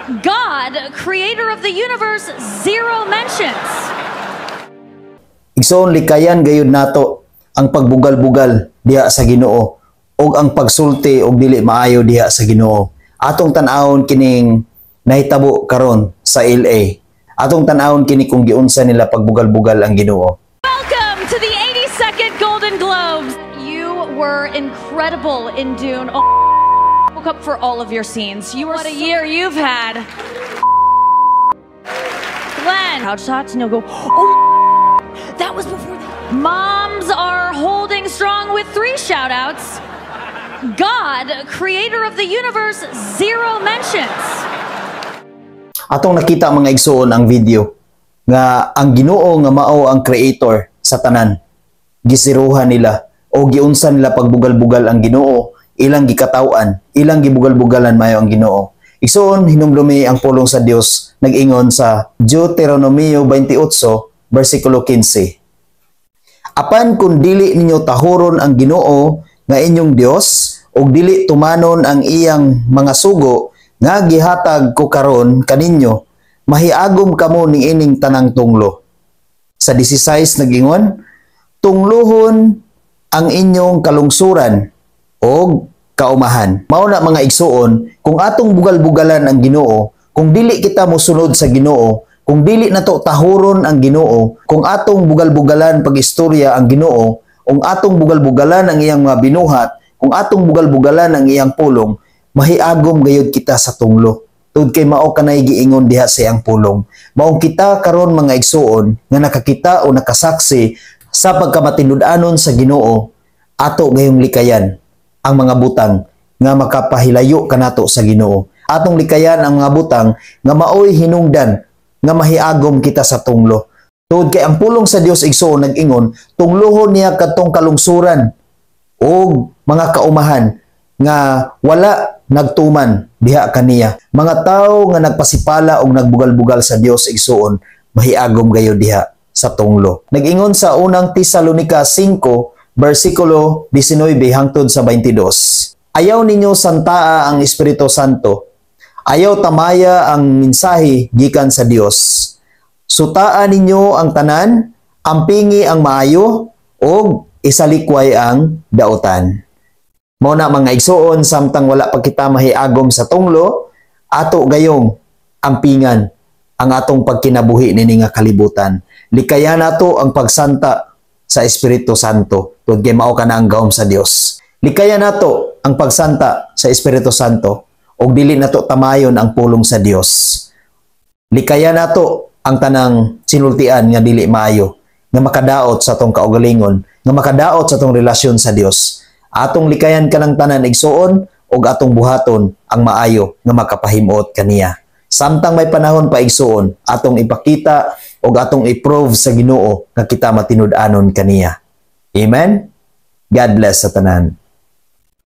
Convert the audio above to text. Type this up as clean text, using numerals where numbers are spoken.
God, creator of the universe, zero mentions. Igsoon likayan gayud nato ang pagbugal-bugal diha sa Ginoo ug ang pagsulti og dili maayo diha sa Ginoo. Atong tan-awon kining nahitabo karon sa LA. Atong tan-awon kini kung giunsa nila pagbugal-bugal ang Ginoo. Welcome to the 82nd Golden Globes. You were incredible in Dune. Oh, woke up for all of your scenes. What a year you've had. Glenn, couch shots and you'll go, oh, that was before that. Moms are holding strong with 3 shout-outs. God, creator of the universe, zero mentions. Atong nakita mga igsoon ang video nga ang Ginoo nga mao ang creator sa tanan. Gisiruhan nila o giunsa nila pagbugal-bugal ang Ginoo, ilang gikataw-an, ilang gibugal-bugalan mayo ang Ginoo. Igsoon hinumdumi ang pulong sa Dios nag-ingon sa Deuteronomio 28 bersikulo 15. Apan kung dili ninyo tahuron ang Ginoo nga inyong Dios ug dili tumanon ang iyang mga sugo nga gihatag ko karon kaninyo, mahiagom kamo ning ining tanang tunglo. Sa 16 nag-ingon, tunglohon ang inyong kalungsuran o kaumahan. Mao na mga igsuon, kung atong bugal-bugalan ang Ginoo, kung dili kita mosunod sa Ginoo, kung dili nato tahuron ang Ginoo, kung atong bugal-bugalan pag-istorya ang Ginoo, kung atong bugal-bugalan ang iyang mga binuhat, kung atong bugal-bugalan ang iyang pulong, mahiagom gayud kita sa tunglo. Tud kay mao kanay giingon diha sa iyang pulong. Maong kita karon mga igsuon nga nakakita o nakasaksi sa pagkamatinud-anon sa Ginoo, ato gayong likayan ang mga butang nga makapahilayo kanato sa Ginoo. Atong likayan ang mga butang nga maoy hinungdan nga mahiagom kita sa tunglo. Tud kay ang pulong sa Dios igsuon nag-ingon, tunglohon niya kadtong kalungsuran o mga kaumahan nga wala nagtuman diha kaniya. Mga tawo nga nagpasipala og nagbugal-bugal sa Dios igsuon, mahiagom gayo diha sa tunglo. Nag-ingon sa unang Tesalonica 5 bersikulo 19 hangtod sa 22. Ayaw ninyo santaa ang Espiritu Santo. Ayaw tamaya ang mensahe gikan sa Dios. Sutaan ninyo ang tanan, ampingi ang maayo, o isalikway ang daotan. Mao na mga igsuon, samtang wala pa kita mahiagom sa tunglo, ato gayong ampingan ang atong pagkinabuhi nini nga kalibutan. Likayan nato ang pagsanta sa Espiritu Santo. Tud kay mao kana ang gawom sa Dios. Likayan nato ang pagsanta sa Espiritu Santo ug dili nato tamayon ang pulong sa Dios. Likayan nato ang tanang sinultian nga dili maayo, nga makadaot sa atong kaugalingon, nga makadaot sa atong relasyon sa Dios. Atong likayan kanang tanan igsuon ug atong buhaton ang maayo nga makapahimot kaniya. Samtang may panahon pa igsuon, atong ipakita ug atong i-prove sa Ginoo nga kita matinud-anon kaniya. Amen. God bless sa tanan.